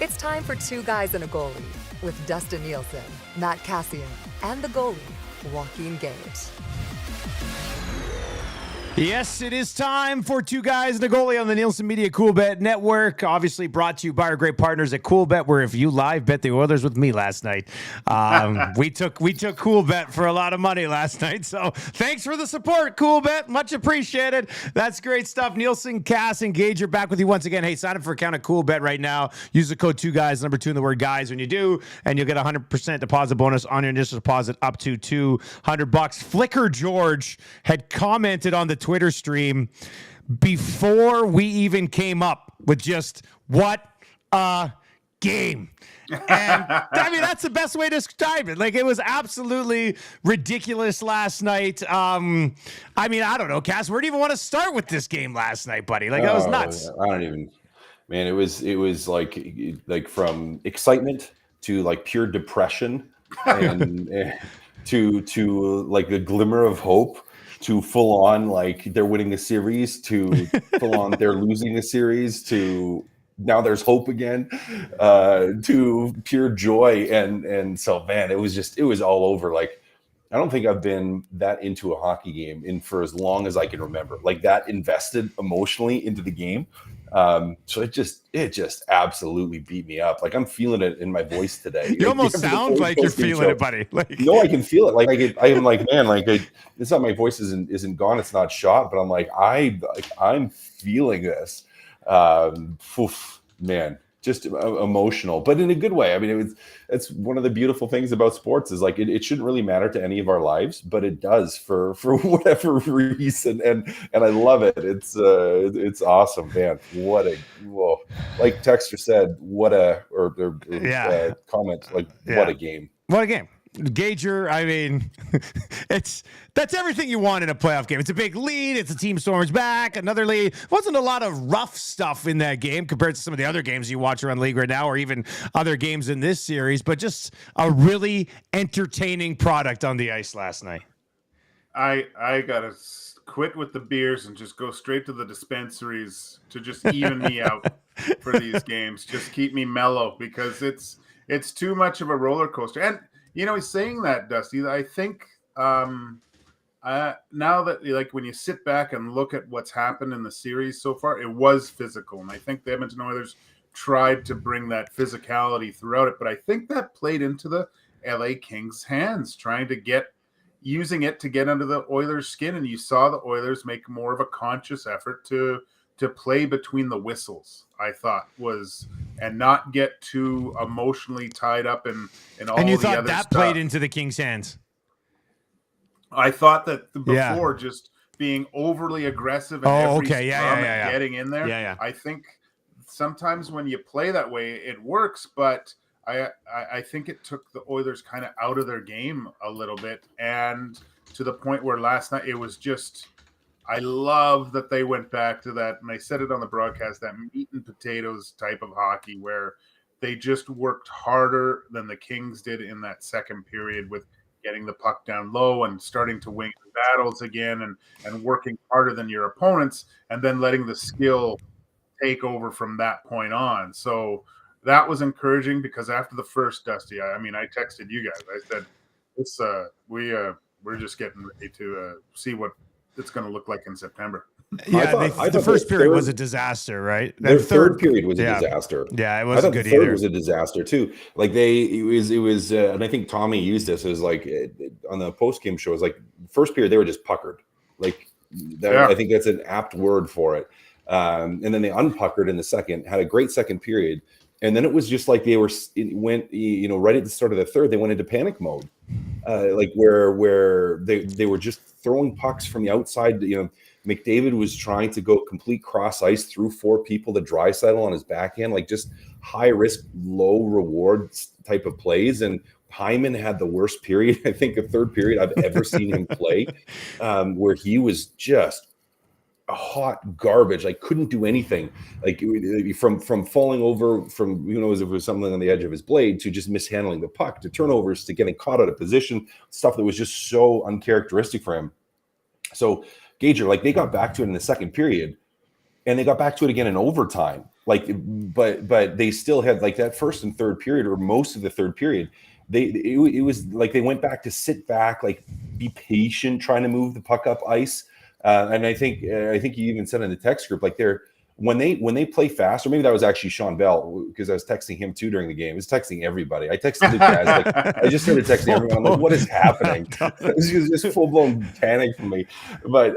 It's time for Two Guys and a Goalie with Dustin Nielsen, Matt Cassian, and the goalie, Joaquin Gage. Yes, it is time for Two Guys and a Goalie on the Nielsen Media Coolbet Network. Obviously brought to you by our great partners at Coolbet, where if you live bet the Oilers with me last night, we took Coolbet for a lot of money last night. So thanks for the support, Coolbet. Much appreciated. That's great stuff. Nielsen, Cass, and Gage are back with you once again. Hey, sign up for account at Coolbet right now. Use the code 2GUYS, number 2 in the word guys when you do, and you'll get a 100% deposit bonus on your initial deposit up to $200. Flicker George had commented on the Twitter stream before we even came up with just what a game. And I mean, that's the best way to describe it. Like, it was absolutely ridiculous last night. I mean, I don't know, Cass, where do you even want to start with this game last night, buddy? Like, that was nuts. I don't even, man, it was like from excitement to like pure depression and to like the glimmer of hope, to full on like they're winning a series, to full on they're losing a series, to now there's hope again, to pure joy. And so, man, it was all over. Like, I don't think I've been that into a hockey game for as long as I can remember, like that invested emotionally into the game. So it just absolutely beat me up. Like, I'm feeling it in my voice today. You almost sound like you're feeling it, buddy. Like, no, I can feel it. Like, I am like, man, like, it's not, my voice isn't gone. It's not shot, but I'm like, I'm feeling this. Man, just emotional, but in a good way. I mean, it's one of the beautiful things about sports is like, it shouldn't really matter to any of our lives, but it does for whatever reason. And I love it. It's awesome, man. Like Texter said, comment, like, what a game. What a game. Gager, I mean, that's everything you want in a playoff game. It's a big lead. It's a team storms back. Another lead. Wasn't a lot of rough stuff in that game compared to some of the other games you watch around the league right now, or even other games in this series, but just a really entertaining product on the ice last night. I gotta quit with the beers and just go straight to the dispensaries to just even me out for these games. Just keep me mellow, because it's too much of a roller coaster. And you know, he's saying that, Dusty. I think now that, like, when you sit back and look at what's happened in the series so far, it was physical. And I think the Edmonton Oilers tried to bring that physicality throughout it. But I think that played into the LA Kings' hands, using it to get under the Oilers' skin. And you saw the Oilers make more of a conscious effort to play between the whistles, I thought, and not get too emotionally tied up in all the other stuff. And you thought that played into the Kings' hands? I thought that before, just being overly aggressive and getting in there. Yeah. I think sometimes when you play that way, it works, but I think it took the Oilers kind of out of their game a little bit, and to the point where last night it was just, I love that they went back to that, and they said it on the broadcast, that meat and potatoes type of hockey where they just worked harder than the Kings did in that second period, with getting the puck down low and starting to win battles again, and working harder than your opponents, and then letting the skill take over from that point on. So that was encouraging, because after the first, Dusty, I texted you guys. I said, we're just getting ready to see what it's going to look like in September. Yeah, the first period was a disaster, right? The third period was a disaster. Yeah, it wasn't good either. The third either. was a disaster too. Like, it was, and I think Tommy used this as like on the post game show. It was like, first period they were just puckered. Like, I think that's an apt word for it. And then they unpuckered in the second, had a great second period. And then it was just like right at the start of the third, they went into panic mode, like where they were just throwing pucks from the outside. McDavid was trying to go complete cross ice through four people to Draisaitl on his backhand, like just high risk, low reward type of plays. And Hyman had the worst period, I think, a third period I've ever seen him play, where he was just hot garbage. I couldn't do anything, like from falling over, from who knows if it was something on the edge of his blade, to just mishandling the puck, to turnovers, to getting caught out of position, stuff that was just so uncharacteristic for him. So Gager, like, they got back to it in the second period, and they got back to it again in overtime. Like, but they still had like that first and third period, or most of the third period. It was like they went back to sit back, like be patient, trying to move the puck up ice. And I think you even said in the text group, like when they play fast, or maybe that was actually Sean Bell, because I was texting him too during the game. I was texting everybody. I texted the guys, like I just started texting everyone. I'm like, what is happening? It was just full blown panic for me. But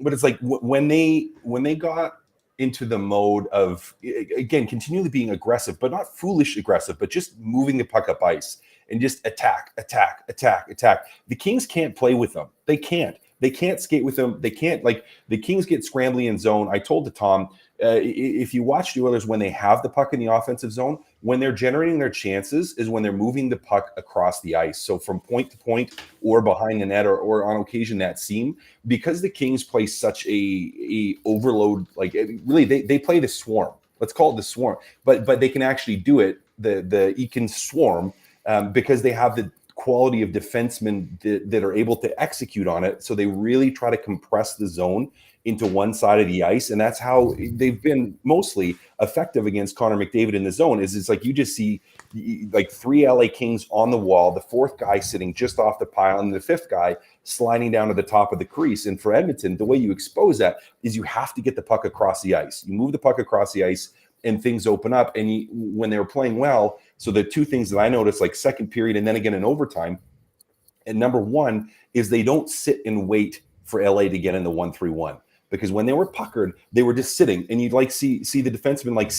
it's like when they got into the mode of, again, continually being aggressive, but not foolish aggressive, but just moving the puck up ice and just attack. The Kings can't play with them. They can't skate with them. They can't, like, the Kings get scrambly in zone. I told to Tom, if you watch the Oilers when they have the puck in the offensive zone, when they're generating their chances is when they're moving the puck across the ice. So from point to point or behind the net or on occasion that seam, because the Kings play such a overload, like really they play the swarm. Let's call it the swarm. But they can actually do it, the Eakin swarm, because they have the quality of defensemen that are able to execute on it. So they really try to compress the zone into one side of the ice. And that's how they've been mostly effective against Connor McDavid in the zone. It's like you just see like 3 LA Kings on the wall, the fourth guy sitting just off the pile, and the fifth guy sliding down to the top of the crease. And for Edmonton, the way you expose that is you have to get the puck across the ice. You move the puck across the ice and things open up. And when they were playing well, so the two things that I noticed, like second period and then again in overtime, and number one is they don't sit and wait for LA to get in the 1-3-1. Because when they were puckered, they were just sitting, and you'd like see the defenseman like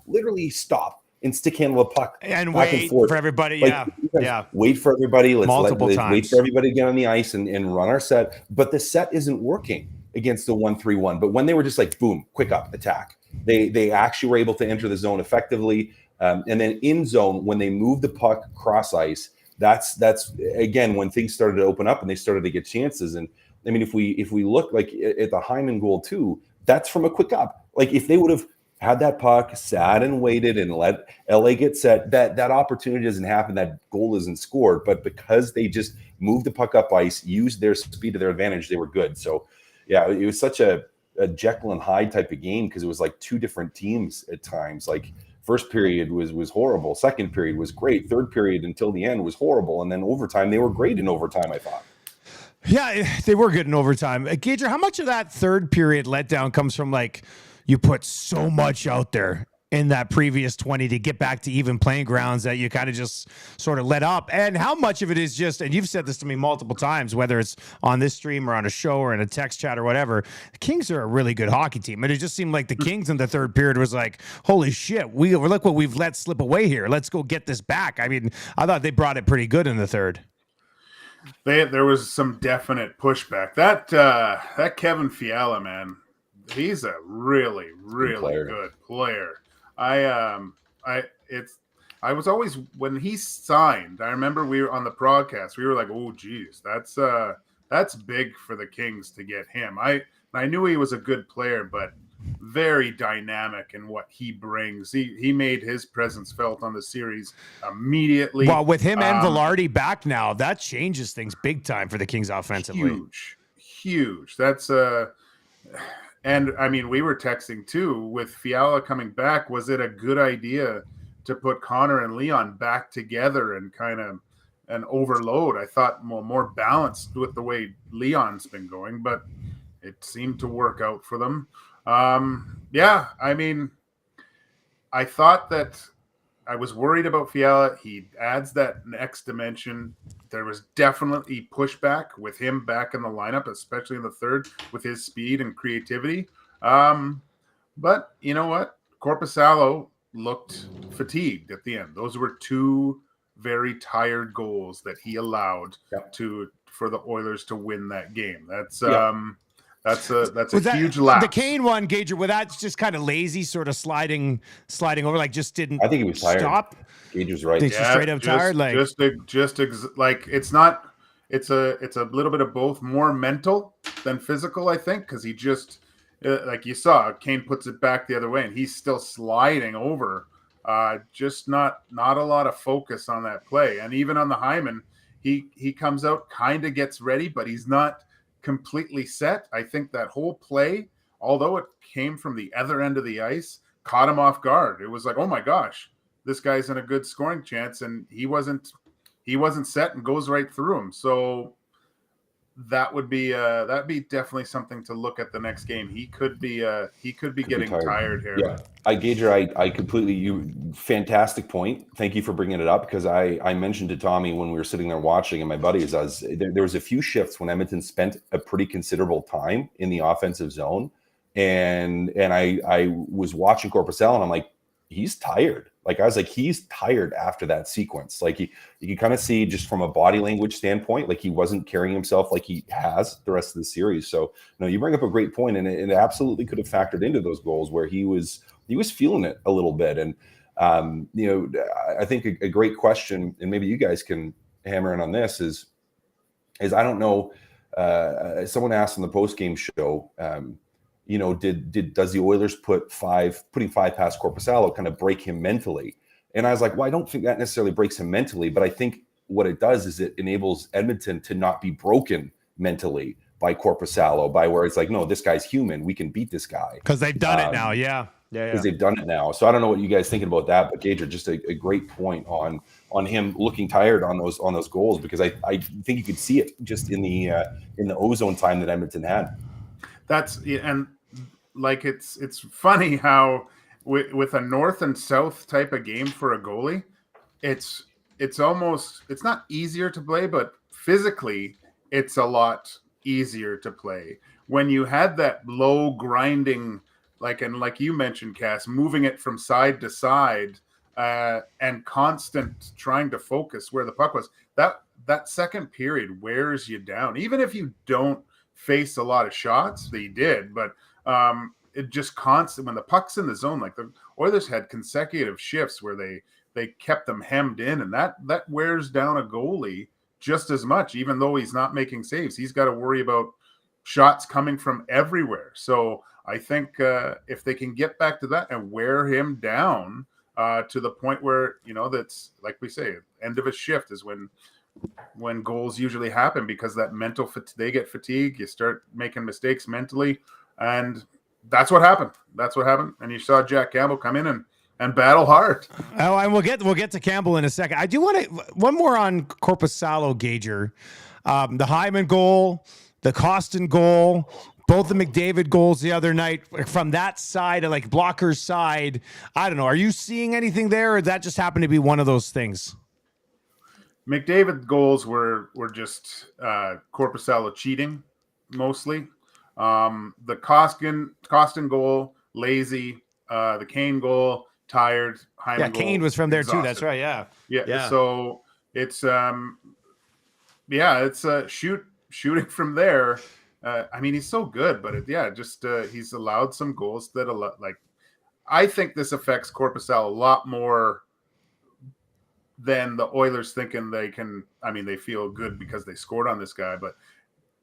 literally stop and stick handle the puck and back wait and forth for everybody. Like, Yeah. Wait for everybody. Let's wait for everybody to get on the ice and run our set. But the set isn't working against the 1-3-1. But when they were just like boom, quick up, attack, they actually were able to enter the zone effectively. And then in zone, when they moved the puck cross ice, that's again when things started to open up and they started to get chances. And I mean, if we look like at the Hyman goal too, that's from a quick up. Like if they would have had that puck, sat and waited and let LA get set, that opportunity doesn't happen. That goal isn't scored. But because they just moved the puck up ice, used their speed to their advantage, they were good. So yeah, it was such a Jekyll and Hyde type of game, because it was like two different teams at times. Like first period was horrible. Second period was great. Third period until the end was horrible. And then overtime, they were great in overtime, I thought. Yeah, they were good in overtime. Gager, how much of that third period letdown comes from, like, you put so much out there in that previous 20 to get back to even playing grounds that you kind of just sort of let up? And how much of it is just, and you've said this to me multiple times, whether it's on this stream or on a show or in a text chat or whatever, the Kings are a really good hockey team. And it just seemed like the Kings in the third period was like, holy shit, look what we've let slip away here. Let's go get this back. I mean, I thought they brought it pretty good in the third. There was some definite pushback. That Kevin Fiala, man, he's a really, really good player. I was always, when he signed, I remember we were on the broadcast, we were like, oh geez, that's big for the Kings to get him. I knew he was a good player, but very dynamic in what he brings. He made his presence felt on the series immediately. Well, with him and Velarde back now, that changes things big time for the Kings offensively. Huge. That's and I mean, we were texting too, with Fiala coming back, was it a good idea to put Connor and Leon back together and kind of an overload? I thought more balanced with the way Leon's been going, but it seemed to work out for them. Yeah, I mean, I thought that I was worried about Fiala. He adds that next dimension. There was definitely pushback with him back in the lineup, especially in the third, with his speed and creativity. But you know what? Korpisalo looked fatigued at the end. Those were two very tired goals that he allowed for the Oilers to win that game. That's a huge lapse. The Kane one, Gager, well, that's just kind of lazy, sort of sliding over, like just didn't. I think he was tired. Stop. Gager's right. Straight up tired, like like it's not. It's a little bit of both, more mental than physical, I think, because he just like you saw, Kane puts it back the other way, and he's still sliding over. Just not a lot of focus on that play, and even on the Hyman, he comes out, kind of gets ready, but he's not completely set. I think that whole play although it came from the other end of the ice, caught him off guard. It was like, oh my gosh, this guy's in a good scoring chance, and he wasn't set and goes right through him. So that'd be definitely something to look at the next game. He could be getting tired here. Yeah, I completely, fantastic point. Thank you for bringing it up, because I mentioned to Tommy when we were sitting there watching, and my buddies, there was a few shifts when Edmonton spent a pretty considerable time in the offensive zone, and I was watching Korpisalo, and I'm like, he's tired. Like, I was like, he's tired after that sequence. Like, you can kind of see just from a body language standpoint, like he wasn't carrying himself like he has the rest of the series. So, you bring up a great point, and it absolutely could have factored into those goals where he was feeling it a little bit. And, I think a great question, and maybe you guys can hammer in on this, is I don't know, someone asked on the post-game show, does the Oilers putting 5 past Korpisalo kind of break him mentally? And I was like, well, I don't think that necessarily breaks him mentally, but I think what it does is it enables Edmonton to not be broken mentally by Korpisalo, by where it's like, no, this guy's human. We can beat this guy. Because they've done it now. Yeah. Because they've done it now. So I don't know what you guys thinking about that, but Gager, just a great point on him looking tired on those goals, because I think you could see it just in the ozone time that Edmonton had. And like, it's funny how with a north and south type of game for a goalie, it's not easier to play, but physically it's a lot easier to play when you had that low grinding, like you mentioned, Cass, moving it from side to side, and constant trying to focus where the puck was. That second period wears you down, even if you don't face a lot of shots. They did, but it just constant when the puck's in the zone. Like, the Oilers had consecutive shifts where they kept them hemmed in, and that wears down a goalie just as much. Even though he's not making saves, he's got to worry about shots coming from everywhere. So I think if they can get back to that and wear him down to the point where, that's, like we say, end of a shift is when goals usually happen, because that mental they get fatigued, you start making mistakes mentally, and that's what happened. And you saw Jack Campbell come in and battle hard. Oh, and we'll get to Campbell in a second. I do want one more on Korpisalo, Gager. The Hyman goal, the Costin goal, both the McDavid goals the other night from that side, like Blocker's side. I don't know. Are you seeing anything there, or that just happened to be one of those things? McDavid goals were just Korpisalo cheating mostly. The Costin goal, lazy. The Kane goal, tired. Hyman goal, Kane was from there exhausted. too. That's right. Yeah. So it's shooting from there. He's so good, but he's allowed some goals that I think this affects Korpisalo a lot more than the Oilers thinking they can. They feel good because they scored on this guy, but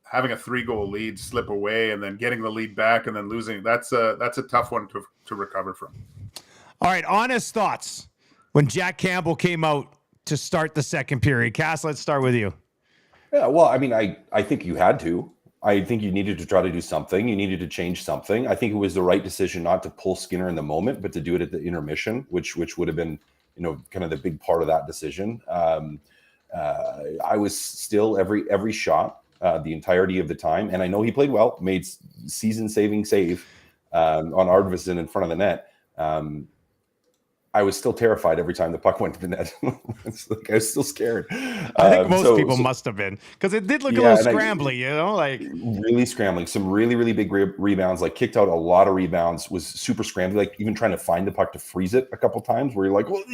having a 3-goal lead slip away and then getting the lead back and then losing, that's a tough one to recover from. All right, honest thoughts when Jack Campbell came out to start the second period. Cass, let's start with you. Yeah, well, I think you had to. I think you needed to try to do something. You needed to change something. I think it was the right decision not to pull Skinner in the moment, but to do it at the intermission, which would have been, kind of the big part of that decision. I was still every shot the entirety of the time, and I know he played well, made season-saving save on Arvidsson in front of the net. I was still terrified every time the puck went to the net. It's like I was still scared. I think most people must have been, because it did look a little scrambly, really scrambling. Some really, really big rebounds, like kicked out a lot of rebounds, was super scrambly, like even trying to find the puck to freeze it a couple times where you're like, well,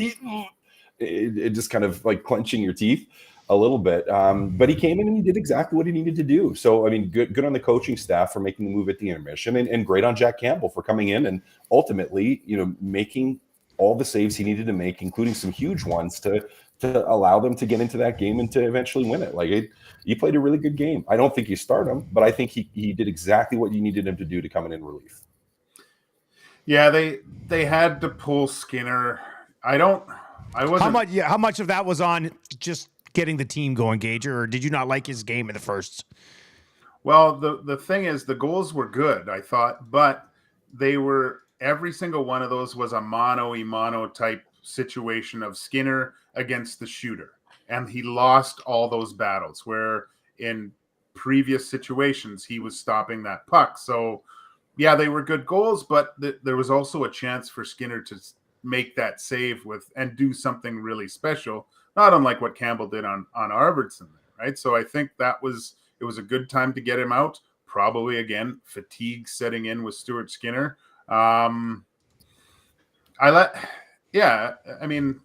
it just kind of like clenching your teeth a little bit. But he came in and he did exactly what he needed to do. So, good on the coaching staff for making the move at the intermission, and great on Jack Campbell for coming in and ultimately, making all the saves he needed to make, including some huge ones to allow them to get into that game and to eventually win it. He played a really good game. I don't think you start him, but I think he did exactly what you needed him to do to come in relief. Yeah, they had to pull Skinner. I wasn't. How much of that was on just getting the team going, Gager, or did you not like his game in the first? Well, the thing is, the goals were good, I thought, but they were every single one of those was a mano-a-mano type situation of Skinner against the shooter, and he lost all those battles. Where in previous situations he was stopping that puck. So, yeah, they were good goals, but there was also a chance for Skinner to make that save and do something really special, not unlike what Campbell did on Arvidsson, right? So I think it was a good time to get him out. Probably, again, fatigue setting in with Stuart Skinner. I mean,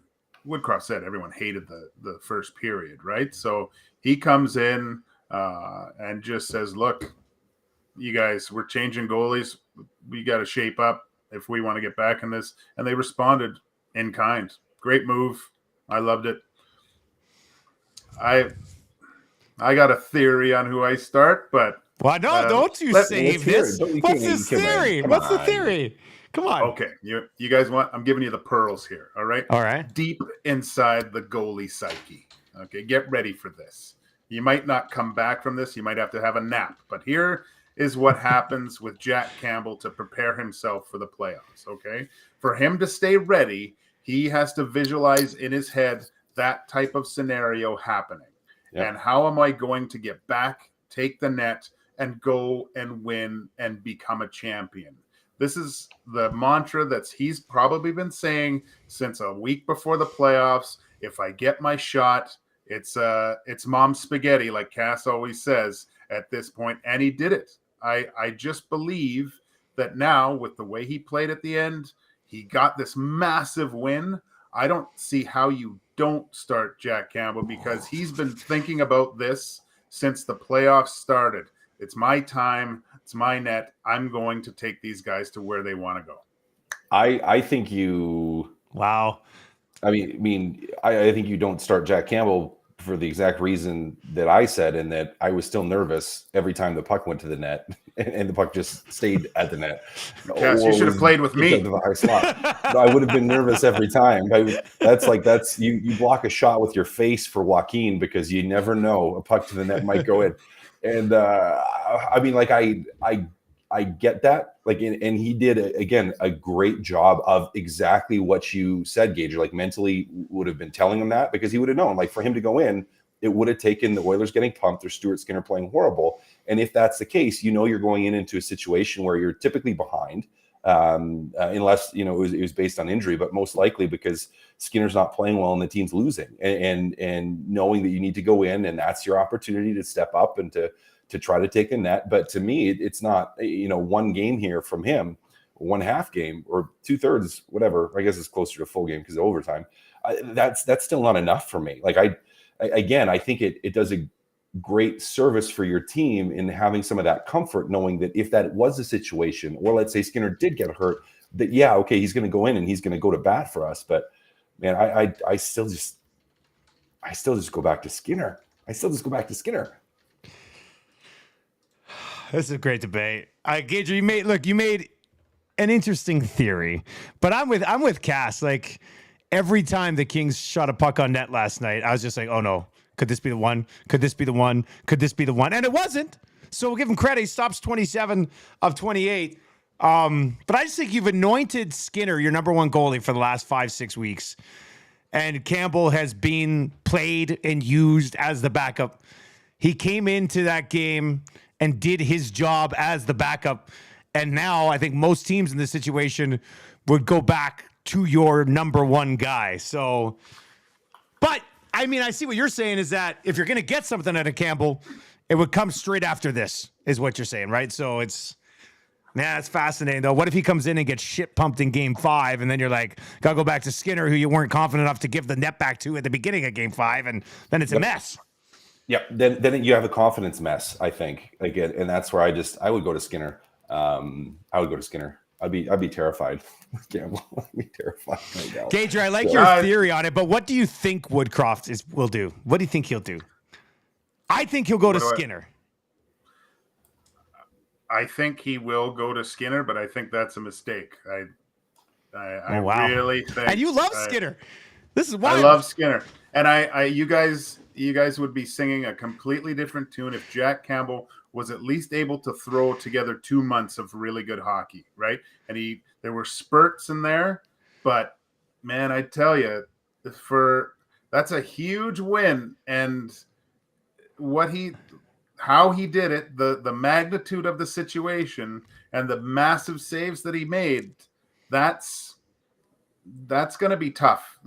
Woodcroft said everyone hated the first period, right? So he comes in and just says, look, you guys, we're changing goalies. We got to shape up if we want to get back in this. And they responded in kind. Great move. I loved it. I got a theory on who I start, but well, no, don't you save this? What's this theory? What's the theory? Come on. Okay, you guys want? I'm giving you the pearls here. All right. All right. Deep inside the goalie psyche. Okay, get ready for this. You might not come back from this. You might have to have a nap. But here is what happens with Jack Campbell to prepare himself for the playoffs. Okay, for him to stay ready, he has to visualize in his head that type of scenario happening. Yep. And how am I going to get back, take the net, and go and win and become a champion? This is the mantra he's probably been saying since a week before the playoffs. If I get my shot, it's mom spaghetti, like Cass always says at this point, and he did it. I just believe that now, with the way he played at the end, he got this massive win. I don't see how you don't start Jack Campbell, because he's been thinking about this since the playoffs started. It's my time. It's my net. I'm going to take these guys to where they want to go. I think you. Wow. I think you don't start Jack Campbell for the exact reason that I said, and that I was still nervous every time the puck went to the net, and the puck just stayed at the net. Yes, you should have played with me. I would have been nervous every time. That's you block a shot with your face for Joaquin, because you never know, a puck to the net might go in. And I get that. And he did again a great job of exactly what you said, Gage. Like, mentally would have been telling him that, because he would have known, like, for him to go in, it would have taken the Oilers getting pumped or Stuart Skinner playing horrible. And if that's the case, you're going into a situation where you're typically behind, unless it was based on injury, but most likely because Skinner's not playing well and the team's losing, and knowing that you need to go in, and that's your opportunity to step up and to try to take the net. But to me, it's not, one game here from him, 1/2 game or 2/3, whatever. I guess it's closer to a full game because of overtime. That's still not enough for me. Like, I think it does a great service for your team in having some of that comfort, knowing that if that was a situation, or let's say Skinner did get hurt, that he's going to go in and he's going to go to bat for us. But man, I still just go back to Skinner. This is a great debate. Gage, you made an interesting theory, but I'm with Cass. Like, every time the Kings shot a puck on net last night, I was just like, oh no, could this be the one? Could this be the one? Could this be the one? And it wasn't. So we'll give him credit. He stops 27 of 28. But I just think you've anointed Skinner your number one goalie for the last 5-6 weeks. And Campbell has been played and used as the backup. He came into that game and did his job as the backup. And now I think most teams in this situation would go back to your number one guy. So, but I see what you're saying is that if you're going to get something out of Campbell, it would come straight after this, is what you're saying, right? So it's fascinating, though. What if he comes in and gets shit pumped in game 5, and then you're like, gotta go back to Skinner, who you weren't confident enough to give the net back to at the beginning of game 5, and then it's a mess. Yeah, then you have a confidence mess, I think. Again, and that's where I would go to Skinner. I'd be terrified. Campbell, I'd be terrified right now. Gager, I like your theory on it, but what do you think Woodcroft will do? What do you think he'll do? I think he'll go to Skinner. I think he will go to Skinner, but I think that's a mistake. I really think. And you love Skinner. This is why I love Skinner. And you guys you guys would be singing a completely different tune if Jack Campbell was at least able to throw together 2 months of really good hockey, right? And there were spurts in there, but man, I tell you, that's a huge win. And how he did it, the magnitude of the situation and the massive saves that he made, that's going to be tough.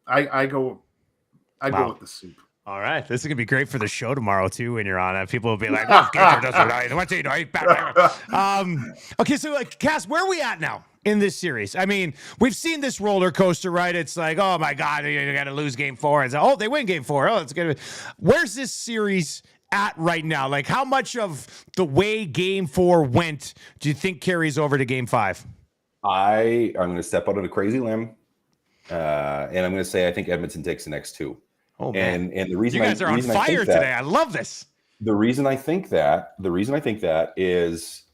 I go with the soup. All right, this is gonna be great for the show tomorrow too. When you're on it, people will be like, "Oh, Gator doesn't know. What do you know?" Okay, so like, Cass, where are we at now in this series? I mean, we've seen this roller coaster, right? It's like, oh my God, you got to lose game 4, and oh, they win game 4. Oh, it's good. Where's this series at right now? Like, how much of the way game 4 went do you think carries over to game 5? I'm going to step out on a crazy limb, and I'm going to say I think Edmonton takes the next 2. Oh, man. And the reason you guys are on fire today. I love this. The reason I think that is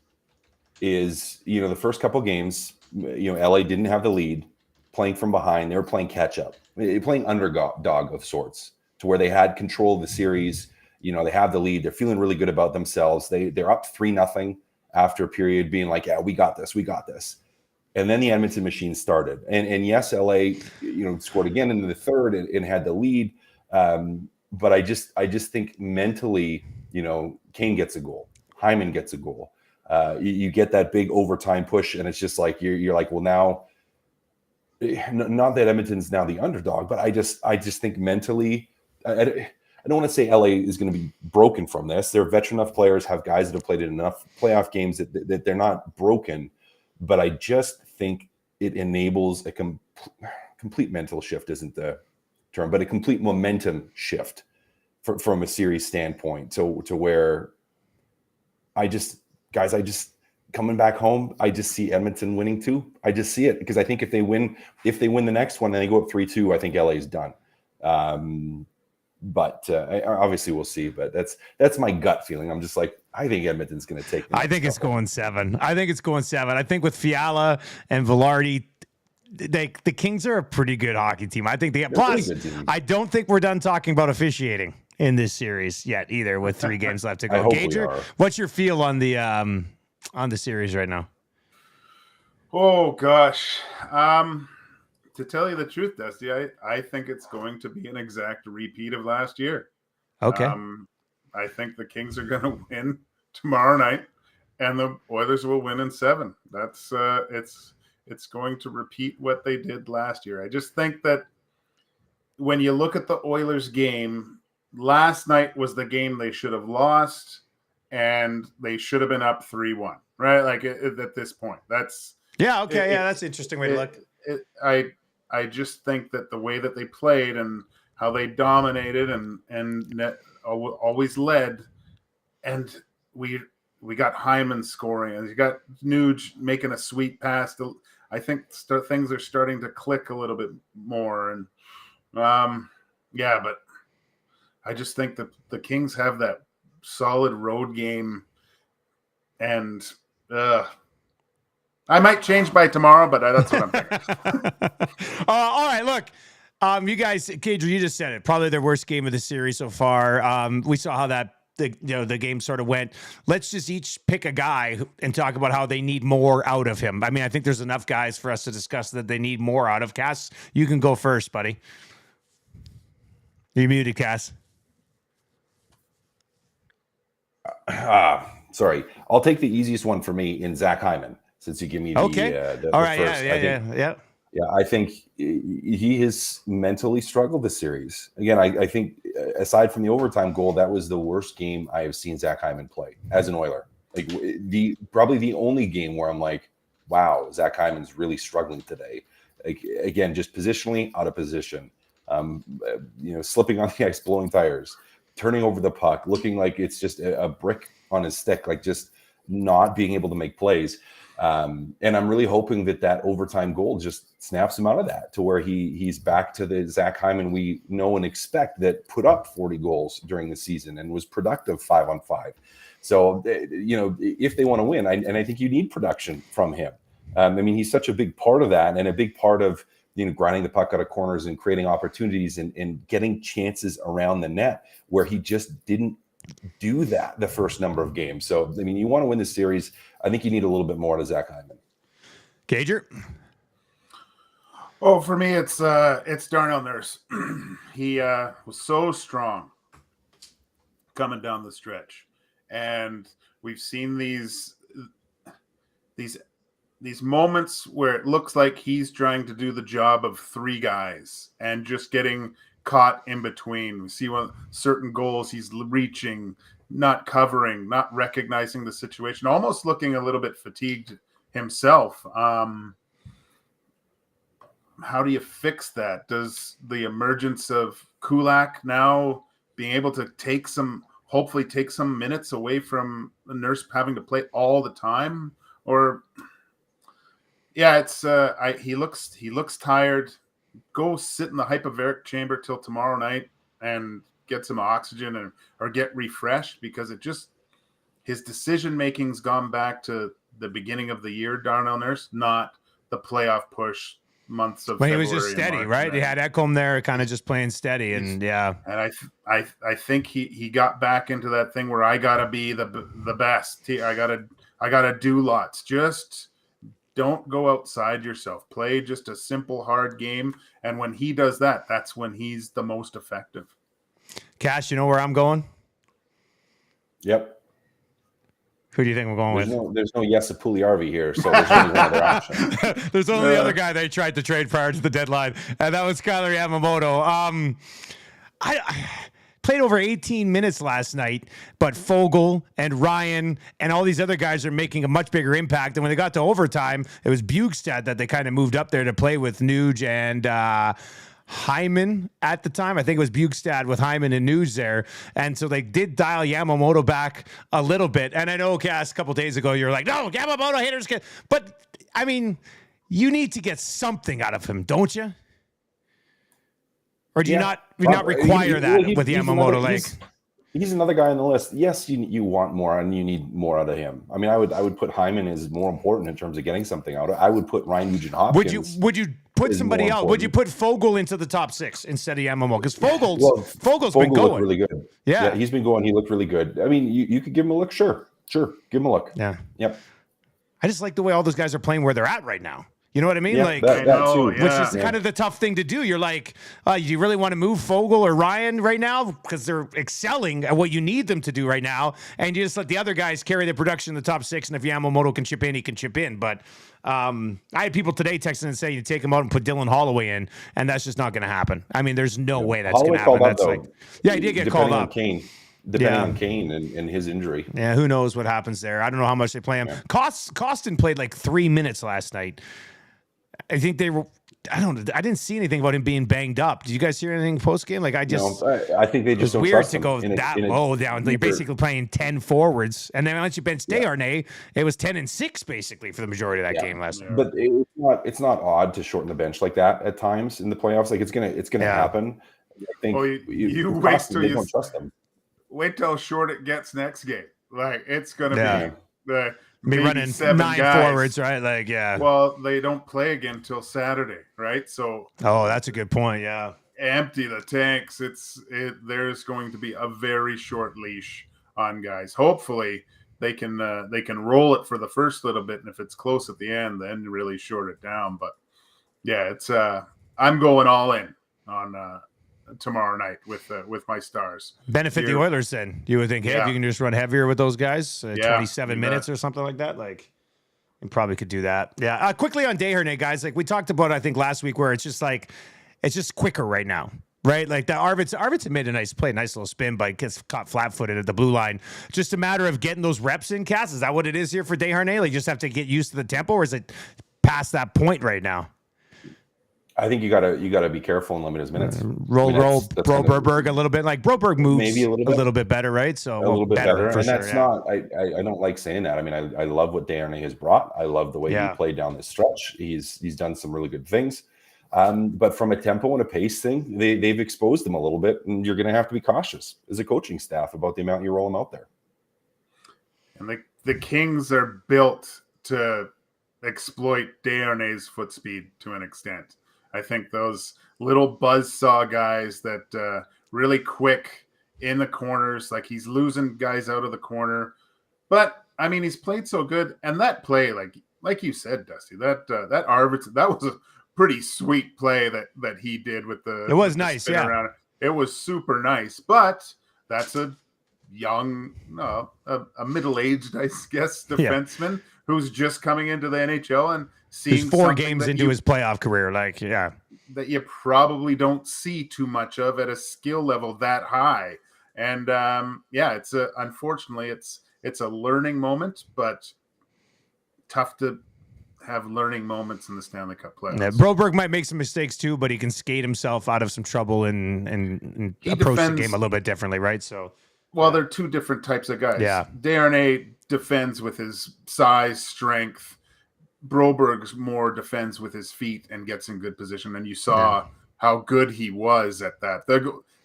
the first couple games, LA didn't have the lead, playing from behind. They were playing catch up, playing underdog of sorts, to where they had control of the series. They have the lead. They're feeling really good about themselves. They're up 3-0 after a period, being like, yeah, we got this. And then the Edmonton machine started. And yes, LA, scored again into the third and had the lead. But I just think mentally, Kane gets a goal, Hyman gets a goal. You get that big overtime push, and it's just like you're like, well, now, not that Edmonton's now the underdog, but I just think mentally, I don't want to say LA is going to be broken from this. They're veteran enough players, have guys that have played in enough playoff games that they're not broken. But I just think it enables a complete mental shift, isn't the term, but a complete momentum shift from a series standpoint to where I just coming back home, I just see Edmonton winning 2. I just see it, because I think if they win the next one and they go up 3-2, I think LA is done. But obviously we'll see. But that's my gut feeling. I'm just like, I think Edmonton's going to take. I think it's going 7. I think with Fiala and Velarde, the Kings are a pretty good hockey team. I think plus, I don't think we're done talking about officiating in this series yet either, with 3 games left to go. Gager, what's your feel on the series right now? Oh gosh. To tell you the truth, Dusty, I think it's going to be an exact repeat of last year. Okay. I think the Kings are going to win tomorrow night, and the Oilers will win in 7. That's it's going to repeat what they did last year. I just think that when you look at the Oilers game, last night was the game they should have lost, and they should have been up 3-1, right? Like at this point, that's that's an interesting way to look. I just think that the way that they played and how they dominated and always led, and we got Hyman scoring, and you got Nuge making a sweet pass. I think things are starting to click a little bit more, and but I just think that the Kings have that solid road game, and I might change by tomorrow, but that's what I'm thinking. All right, look. You guys, Gager, you just said it. Probably their worst game of the series so far. We saw how the game sort of went. Let's just each pick a guy and talk about how they need more out of him. I mean, I think there's enough guys for us to discuss that they need more out of. Cass, you can go first, buddy. You're muted, Cass. Sorry. I'll take the easiest one for me in Zach Hyman, since you give me the All right, first. Yeah, I think he has mentally struggled this series. Again, I think aside from the overtime goal, that was the worst game I have seen Zach Hyman play as an Oiler. Like probably the only game where I'm like, wow, Zach Hyman's really struggling today. Like, again, just positionally out of position, slipping on the ice, blowing tires, turning over the puck, looking like it's just a brick on his stick, like just not being able to make plays. And I'm really hoping that overtime goal just snaps him out of that, to where he's back to the Zach Hyman we know and expect, that put up 40 goals during the season and was productive 5-on-5. So, if they want to win, and I think you need production from him. I mean, he's such a big part of that, and a big part of grinding the puck out of corners and creating opportunities and getting chances around the net, where he just didn't do that the first number of games. So, I mean, you want to win the series. I think you need a little bit more to Zach Hyman. Gager? Oh, for me, it's Darnell Nurse. He was so strong coming down the stretch, and we've seen these moments where it looks like he's trying to do the job of three guys and just getting caught in between. We see certain goals he's reaching, not covering, not recognizing the situation, almost looking a little bit fatigued himself. How do you fix that? Does the emergence of Kulak now being able to hopefully take some minutes away from the Nurse having to play all the time? Or yeah, it's he looks tired. Go sit in the hyperbaric chamber till tomorrow night and get some oxygen or get refreshed, because his decision making's gone back to the beginning of the year, Darnell Nurse, not the playoff push months of When February. He was just steady, right? He had Ekholm there, kind of just playing steady, and yeah. And I think he got back into that thing where I gotta be the best. I gotta do lots. Just don't go outside yourself. Play just a simple, hard game. And when he does that, that's when he's the most effective. Cash, you know where I'm going? Yep. Who do you think we're going with? There's no Jesse Puljujärvi here, so there's only one other option. There's only the other guy they tried to trade prior to the deadline, and that was Kailer Yamamoto. I played over 18 minutes last night, but Foegele and Ryan and all these other guys are making a much bigger impact. And when they got to overtime, it was Bjugstad that they kind of moved up there to play with Nuge and Hyman at the time. I think it was Bjugstad with Hyman and Nuge there. And so they did dial Yamamoto back a little bit. And I know, Cass, a couple days ago, you were like, no, Yamamoto hitters can. But, I mean, you need to get something out of him, don't you? Or do you not require that with Yamamoto? He's another guy on the list. Yes, you want more and you need more out of him. I mean, I would put Hyman as more important in terms of getting something out of it. I would put Ryan Nugent-Hopkins. Would you put somebody else? Would you put Foegele into the top 6 instead of Yamamoto? Because Fogel's been going really good. Yeah, he's been going. He looked really good. I mean, you could give him a look. Sure, give him a look. Yeah. Yep. I just like the way all those guys are playing where they're at right now. You know what I mean? Yeah, like that too. Which is kind of the tough thing to do. You're like, do you really want to move Foegele or Ryan right now? Because they're excelling at what you need them to do right now. And you just let the other guys carry the production in the top 6. And if Yamamoto can chip in, he can chip in. But I had people today texting and saying you take him out and put Dylan Holloway in. And that's just not going to happen. I mean, there's no way that's going to happen. That's he did get called up. Depending on Kane and his injury. Yeah, who knows what happens there. I don't know how much they play him. Yeah. Costin played like 3 minutes last night. I think they were. I didn't see anything about him being banged up. Did you guys hear anything post game? Like I think they just it was weird to go that low down. They're basically playing 10 forwards, and then once you bench Desharnais, it was 10-6 basically for the majority of that game last night. But it's not odd to shorten the bench like that at times in the playoffs. Like it's gonna happen. I think you wait till you don't trust them. Wait till short it gets next game. Like it's gonna be be running 9 guys. Forwards, right? Like, yeah. Well, they don't play again till Saturday, right? So. Oh, that's a good point. Yeah. Empty the tanks. There's going to be a very short leash on guys. Hopefully, they can roll it for the first little bit, and if it's close at the end, then really short it down. But yeah, it's I'm going all in on tomorrow night with my Stars. Benefit the Oilers then. You would think, hey, if you can just run heavier with those guys, 27 minutes or something like that, like you probably could do that. Yeah. Quickly on Desharnais, guys, like we talked about, I think last week, where it's just quicker right now. Right, like the Arvidsson made a nice play, nice little spin, but gets caught flat-footed at the blue line. Just a matter of getting those reps in, Cass. Is that what it is here for Desharnais? Like, you just have to get used to the tempo, or is it past that point right now? I think you gotta be careful and limit his minutes. Roll Broberg a little bit. Like Broberg moves maybe a little bit better, right? So a little bit better. And that's not. I don't like saying that. I mean, I love what Desharnais has brought. I love the way he played down the stretch. He's done some really good things. But from a tempo and a pace thing, they've exposed him a little bit, and you're going to have to be cautious as a coaching staff about the amount you roll him out there. And the Kings are built to exploit Desharnais' foot speed to an extent. I think those little buzzsaw guys that really quick in the corners, like he's losing guys out of the corner. But I mean, he's played so good, and that play, like you said, Dusty, that Arvidsson, that was a pretty sweet play that he did with the. It was the nice, spin yeah. around. It was super nice, but that's a young, a middle-aged, I guess, defenseman who's just coming into the NHL and seeing. He's 4 games into his playoff career, that you probably don't see too much of at a skill level that high. And it's unfortunately it's a learning moment, but tough to have learning moments in the Stanley Cup playoffs. Yeah, Broberg might make some mistakes too, but he can skate himself out of some trouble and approach the game a little bit differently, right? So, well, they're two different types of guys. Yeah, Darnay defends with his size, strength. Broberg's more defends with his feet and gets in good position. And you saw how good he was at that.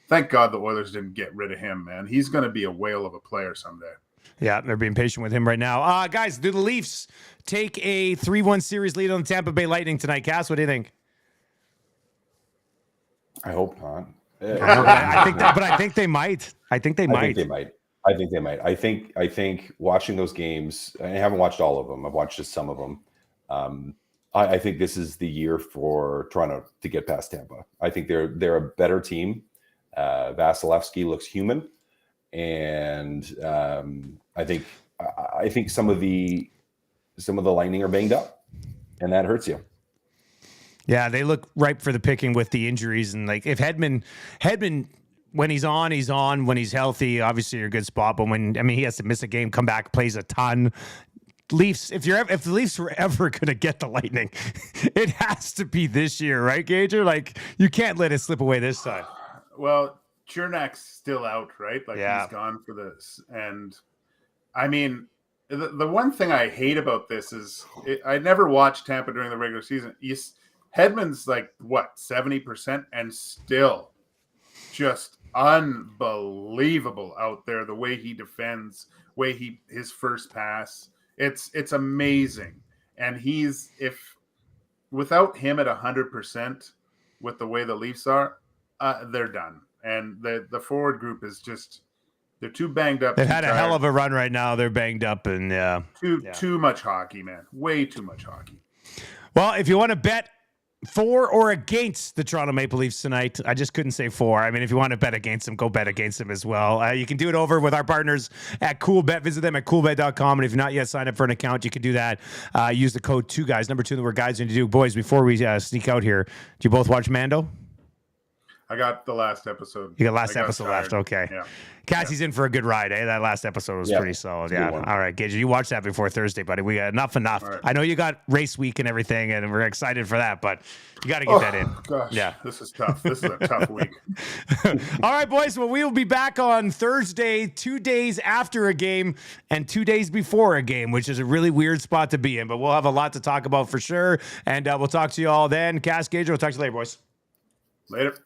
Thank God the Oilers didn't get rid of him, man. He's going to be a whale of a player someday. Yeah, they're being patient with him right now. Guys, do the Leafs take a 3-1 series lead on the Tampa Bay Lightning tonight? Cass, what do you think? I hope not. I think they might. I think they might. I think watching those games, I haven't watched all of them. I've watched just some of them. I think this is the year for Toronto to get past Tampa. I think they're a better team. Vasilevsky looks human, and I think some of the Lightning are banged up, and that hurts you. Yeah, they look ripe for the picking with the injuries, and like if Hedman, when he's on, he's on. When he's healthy, obviously you're in a good spot. But he has to miss a game, come back, plays a ton. Leafs, if the Leafs were ever going to get the Lightning, it has to be this year, right, Gager? Like you can't let it slip away this time. Well, Chernak's still out, right? Like he's gone for this, and I mean, the one thing I hate about this is I never watched Tampa during the regular season. Hedman's like 70%, and still just unbelievable out there. The way he defends, his first pass, it's amazing. And without him at 100%, with the way the Leafs are, they're done. And the forward group is just they're too banged up. They've had a hell of a run right now. They're banged up and too much hockey, man. Way too much hockey. Well, if you want to bet for or against the Toronto Maple Leafs tonight, I just couldn't say for. I mean, if you want to bet against them, go bet against them as well. You can do it over with our partners at CoolBet. Visit them at coolbet.com. And if you're not yet signed up for an account, you can do that. Use the code 2GUYS, number 2, the word guys. And to do, boys, before we sneak out here, do you both watch Mando? I got the last episode. You got last episode left. Okay. Yeah. Cassie's in for a good ride, eh? That last episode was pretty solid. Yeah. All right, Gage, you watched that before Thursday, buddy. We got enough. Right. I know you got race week and everything, and we're excited for that, but you got to get that in. Gosh, yeah. This is tough. This is a tough week. All right, boys. Well, we will be back on Thursday, 2 days after a game and 2 days before a game, which is a really weird spot to be in, but we'll have a lot to talk about for sure, and we'll talk to you all then. Cass, Gage, we'll talk to you later, boys. Later.